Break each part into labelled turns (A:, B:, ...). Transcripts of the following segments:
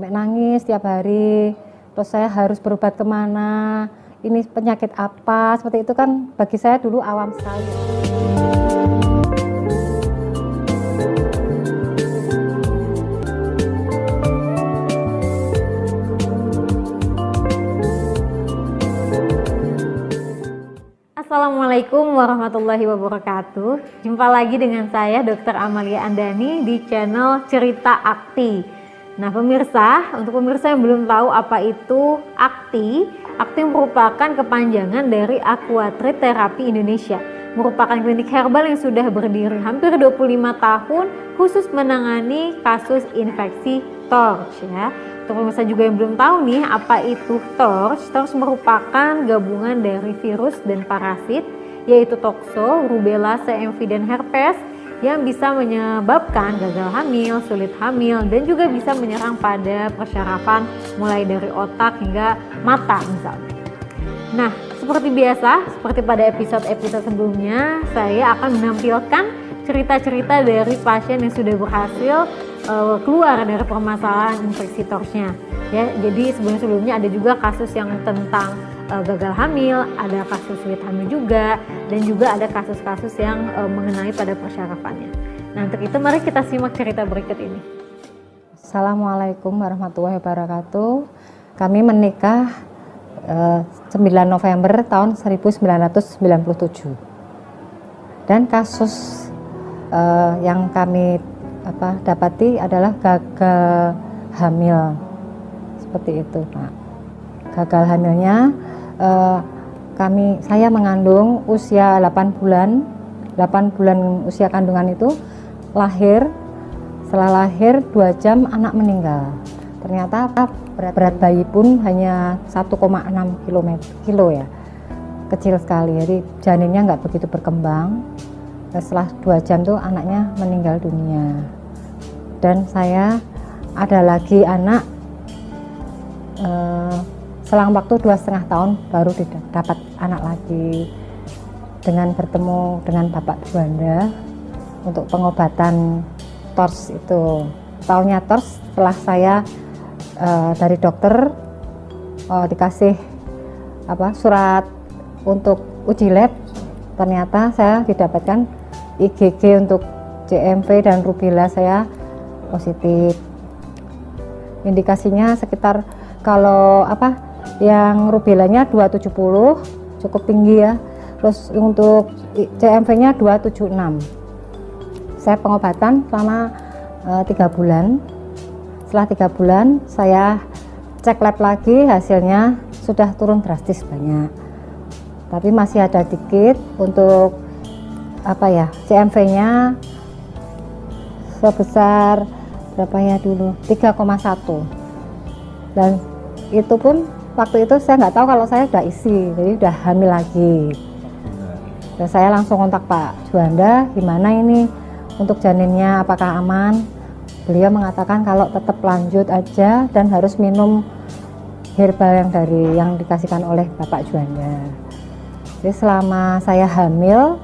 A: sampai nangis tiap hari. Terus saya harus berobat kemana, ini penyakit apa, seperti itu kan bagi saya dulu awam sekali.
B: Assalamualaikum warahmatullahi wabarakatuh. Jumpa lagi dengan saya Dr. Amalia Andani di channel Cerita Akti. Nah pemirsa, untuk pemirsa yang belum tahu apa itu Akti, Akti merupakan kepanjangan dari Aquatreat Therapy Indonesia. Merupakan klinik herbal yang sudah berdiri hampir 25 tahun khusus menangani kasus infeksi TORCH ya. Untuk pemirsa juga yang belum tahu nih apa itu TORCH, TORCH merupakan gabungan dari virus dan parasit yaitu tokso, rubella, CMV dan herpes yang bisa menyebabkan gagal hamil, sulit hamil dan juga bisa menyerang pada persyarafan mulai dari otak hingga mata misalnya. Nah, seperti biasa, seperti pada episode-episode sebelumnya, saya akan menampilkan cerita-cerita dari pasien yang sudah berhasil keluar dari permasalahan infeksi TORCH-nya. Ya, jadi sebelum-sebelumnya ada juga kasus yang tentang gagal hamil, ada kasus sulit hamil juga, dan juga ada kasus-kasus yang mengenai pada persyarafannya. Nah, untuk itu mari kita simak cerita berikut ini.
A: Assalamualaikum warahmatullahi wabarakatuh. Kami menikah 9 November tahun 1997. Dan kasus yang kami dapati adalah gagal hamil, seperti itu Pak. Gagal hamilnya saya mengandung usia 8 bulan usia kandungan itu, setelah lahir 2 jam anak meninggal. Ternyata berat bayi pun hanya 1,6 kilo ya, kecil sekali, jadi janinnya nggak begitu berkembang. Setelah 2 jam tuh anaknya meninggal dunia. Dan saya ada lagi anak selang waktu 2,5 tahun baru dapat anak lagi, dengan bertemu dengan Bapak Juanda untuk pengobatan TORCH itu. Taunya TORCH setelah saya dari dokter dikasih surat untuk uji lab, ternyata saya didapatkan IgG untuk CMV dan rubella saya positif. Indikasinya sekitar kalau yang rubellanya 270 cukup tinggi ya. Terus untuk CMV-nya 276. Saya pengobatan selama 3 bulan. Setelah 3 bulan saya cek lab lagi, hasilnya sudah turun drastis banyak. Tapi masih ada dikit untuk CMV-nya sebesar berapa ya dulu, 3,1. Dan itu pun waktu itu saya nggak tahu kalau saya udah isi, jadi udah hamil lagi. Dan saya langsung kontak Pak Juanda, gimana ini untuk janinnya, apakah aman? Beliau mengatakan kalau tetap lanjut aja dan harus minum herbal yang dikasihkan oleh Bapak Juanda. Jadi selama saya hamil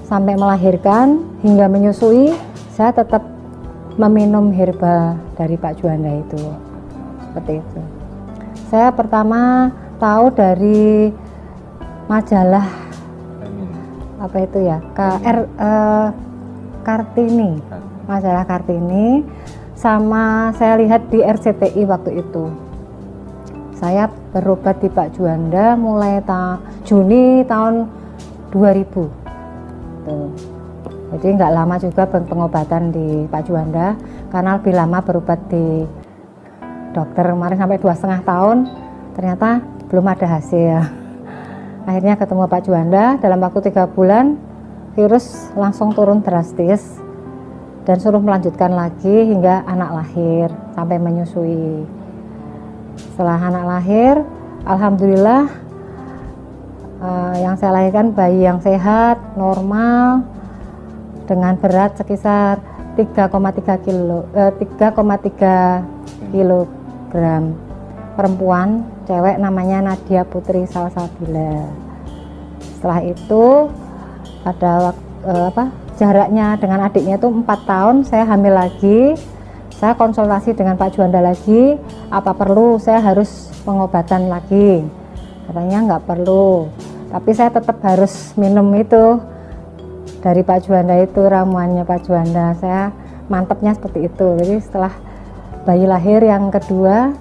A: sampai melahirkan hingga menyusui, saya tetap meminum herbal dari Pak Juanda itu, seperti itu. Saya pertama tahu dari majalah Kartini, majalah Kartini, sama saya lihat di RCTI waktu itu. Saya berobat di Pak Juanda mulai Juni tahun 2000. Jadi nggak lama juga pengobatan di Pak Juanda, karena lebih lama berobat di dokter kemarin sampai 2,5 tahun, ternyata belum ada hasil. Akhirnya ketemu Pak Juanda, dalam waktu 3 bulan virus langsung turun drastis dan suruh melanjutkan lagi hingga anak lahir sampai menyusui. Setelah anak lahir, alhamdulillah yang saya lahirkan bayi yang sehat, normal, dengan berat sekitar 3,3 kilogram. Perempuan, cewek, namanya Nadia Putri Salsabila. Setelah itu ada jaraknya dengan adiknya itu 4 tahun, saya hamil lagi. Saya konsultasi dengan Pak Juanda lagi, apa perlu saya harus pengobatan lagi. Katanya nggak perlu, tapi saya tetap harus minum itu dari Pak Juanda, itu ramuannya Pak Juanda. Saya mantepnya seperti itu. Jadi setelah bayi lahir yang kedua,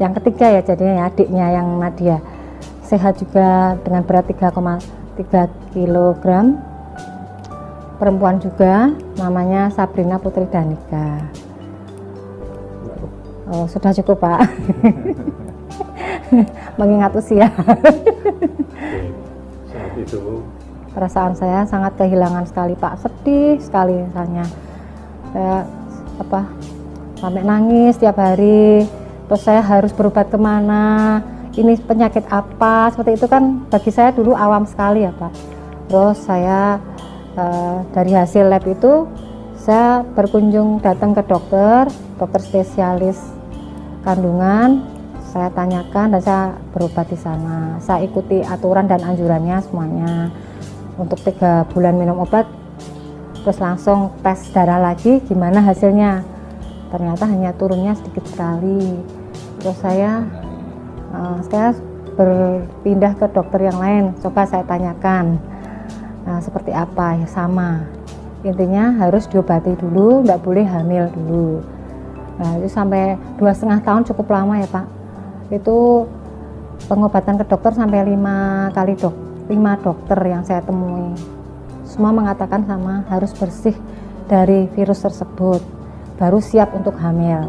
A: yang ketiga ya jadinya ya, adiknya yang Nadia, sehat juga dengan berat 3,3 kg. Perempuan juga, namanya Sabrina Putri Danika. Oh, sudah cukup Pak. Mengingat usia.
C: Saat itu
A: Perasaan saya sangat kehilangan sekali Pak, sedih sekali rasanya. Saya sampai nangis tiap hari. Terus saya harus berobat kemana? Ini penyakit apa? Seperti itu kan bagi saya dulu awam sekali ya Pak. Terus saya dari hasil lab itu saya berkunjung datang ke dokter spesialis kandungan. Saya tanyakan dan saya berobat di sana. Saya ikuti aturan dan anjurannya semuanya. Untuk 3 bulan minum obat, terus langsung tes darah lagi, gimana hasilnya? Ternyata hanya turunnya sedikit sekali. Terus saya berpindah ke dokter yang lain. Coba saya tanyakan. Seperti apa ya, sama intinya harus diobati dulu, nggak boleh hamil dulu. Nah itu sampai 2,5 tahun cukup lama ya Pak. Itu pengobatan ke dokter sampai 5 kali 5 dokter yang saya temui, semua mengatakan sama, harus bersih dari virus tersebut baru siap untuk hamil,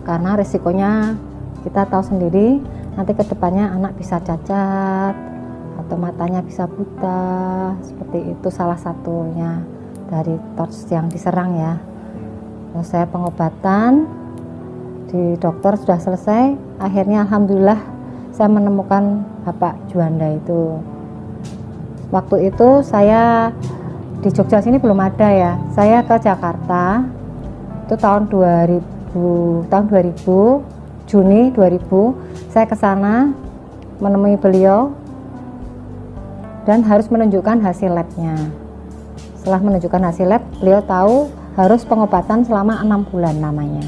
A: karena risikonya kita tahu sendiri, nanti kedepannya anak bisa cacat atau matanya bisa buta, seperti itu salah satunya dari TORCH yang diserang ya. Terus saya pengobatan di dokter sudah selesai, akhirnya alhamdulillah saya menemukan Bapak Juanda itu. Waktu itu saya di Jogja sini belum ada ya, saya ke Jakarta itu tahun 2000 Juni 2000 saya ke sana menemui beliau dan harus menunjukkan hasil labnya. Setelah menunjukkan hasil lab, beliau tahu harus pengobatan selama 6 bulan namanya.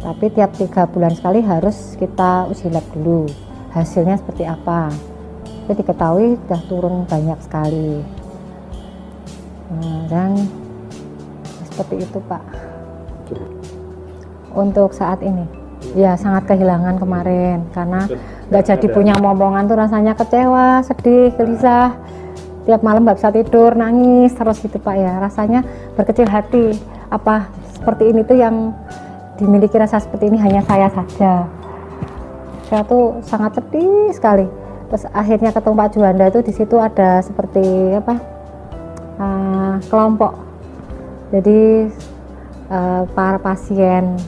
A: Tapi tiap 3 bulan sekali harus kita uji lab dulu, hasilnya seperti apa. Tapi diketahui sudah turun banyak sekali. Dan seperti itu Pak. Untuk saat ini, ya sangat kehilangan kemarin karena nggak jadi punya momongan tuh rasanya kecewa, sedih, gelisah. Tiap malam nggak bisa tidur, nangis terus gitu Pak ya. Rasanya berkecil hati. Apa seperti ini tuh yang dimiliki rasa seperti ini hanya saya saja. Saya tuh sangat sedih sekali. Terus akhirnya ketemu Pak Juanda itu, di situ ada seperti kelompok. Jadi para pasien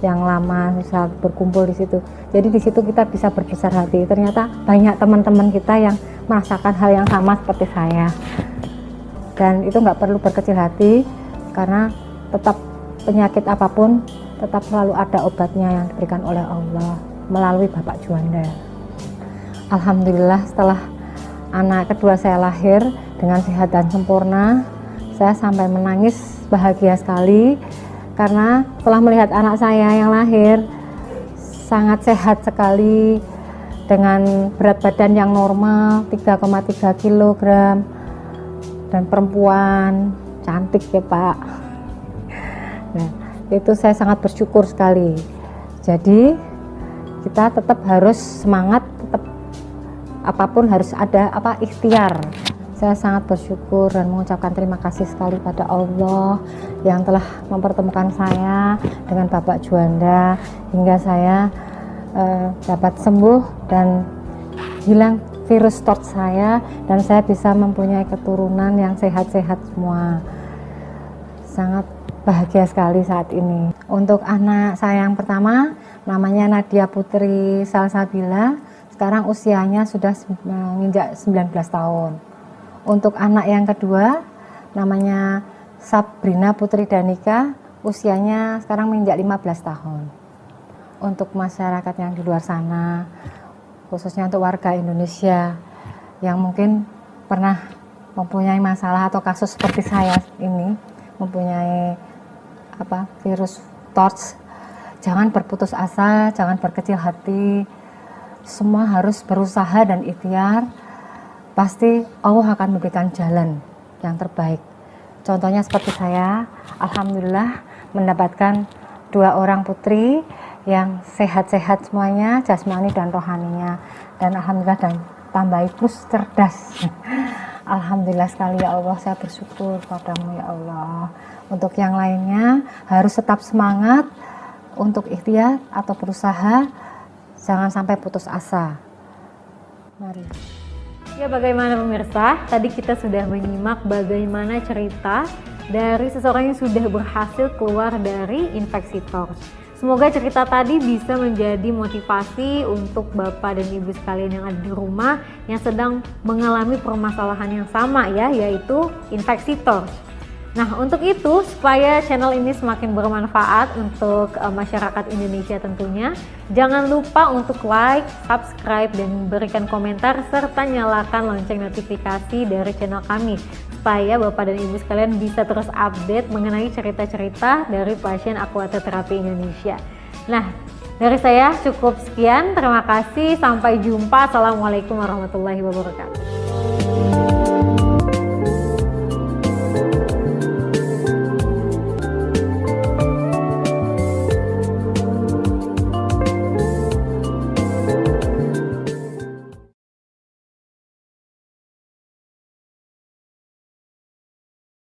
A: yang lama bisa berkumpul di situ. Jadi di situ kita bisa berbesar hati. Ternyata banyak teman-teman kita yang merasakan hal yang sama seperti saya. Dan itu nggak perlu berkecil hati karena tetap penyakit apapun tetap selalu ada obatnya yang diberikan oleh Allah melalui Bapak Juanda. Alhamdulillah setelah anak kedua saya lahir dengan sehat dan sempurna, saya sampai menangis bahagia sekali karena setelah melihat anak saya yang lahir sangat sehat sekali dengan berat badan yang normal 3,3 kg dan perempuan cantik ya Pak. Nah, itu saya sangat bersyukur sekali. Jadi kita tetap harus semangat, tetap apapun harus ada ikhtiar. Saya sangat bersyukur dan mengucapkan terima kasih sekali pada Allah yang telah mempertemukan saya dengan Bapak Juanda hingga saya dapat sembuh dan hilang virus TORCH saya, dan saya bisa mempunyai keturunan yang sehat-sehat semua. Sangat bahagia sekali saat ini. Untuk anak saya yang pertama namanya Nadia Putri Salsabila, sekarang usianya sudah menginjak 19 tahun. Untuk anak yang kedua namanya Sabrina Putri Danika, usianya sekarang menginjak 15 tahun. Untuk masyarakat yang di luar sana, khususnya untuk warga Indonesia yang mungkin pernah mempunyai masalah atau kasus seperti saya ini, mempunyai virus TORCH. Jangan berputus asa, jangan berkecil hati. Semua harus berusaha dan ikhtiar. Pasti Allah akan memberikan jalan yang terbaik. Contohnya seperti saya, alhamdulillah mendapatkan 2 orang putri yang sehat-sehat semuanya, jasmani dan rohaninya. Dan alhamdulillah dan tambah plus cerdas. Alhamdulillah sekali ya Allah, saya bersyukur padamu ya Allah. Untuk yang lainnya harus tetap semangat untuk ikhtiar atau berusaha, jangan sampai putus asa. Mari.
B: Ya, bagaimana pemirsa? Tadi kita sudah menyimak bagaimana cerita dari seseorang yang sudah berhasil keluar dari infeksi TORCH. Semoga cerita tadi bisa menjadi motivasi untuk Bapak dan Ibu sekalian yang ada di rumah yang sedang mengalami permasalahan yang sama ya, yaitu infeksi TORCH. Nah, untuk itu supaya channel ini semakin bermanfaat untuk masyarakat Indonesia tentunya, jangan lupa untuk like, subscribe, dan berikan komentar serta nyalakan lonceng notifikasi dari channel kami supaya Bapak dan Ibu sekalian bisa terus update mengenai cerita-cerita dari pasien Aquater Terapi Indonesia. Nah, dari saya cukup sekian, terima kasih, sampai jumpa. Assalamualaikum warahmatullahi wabarakatuh.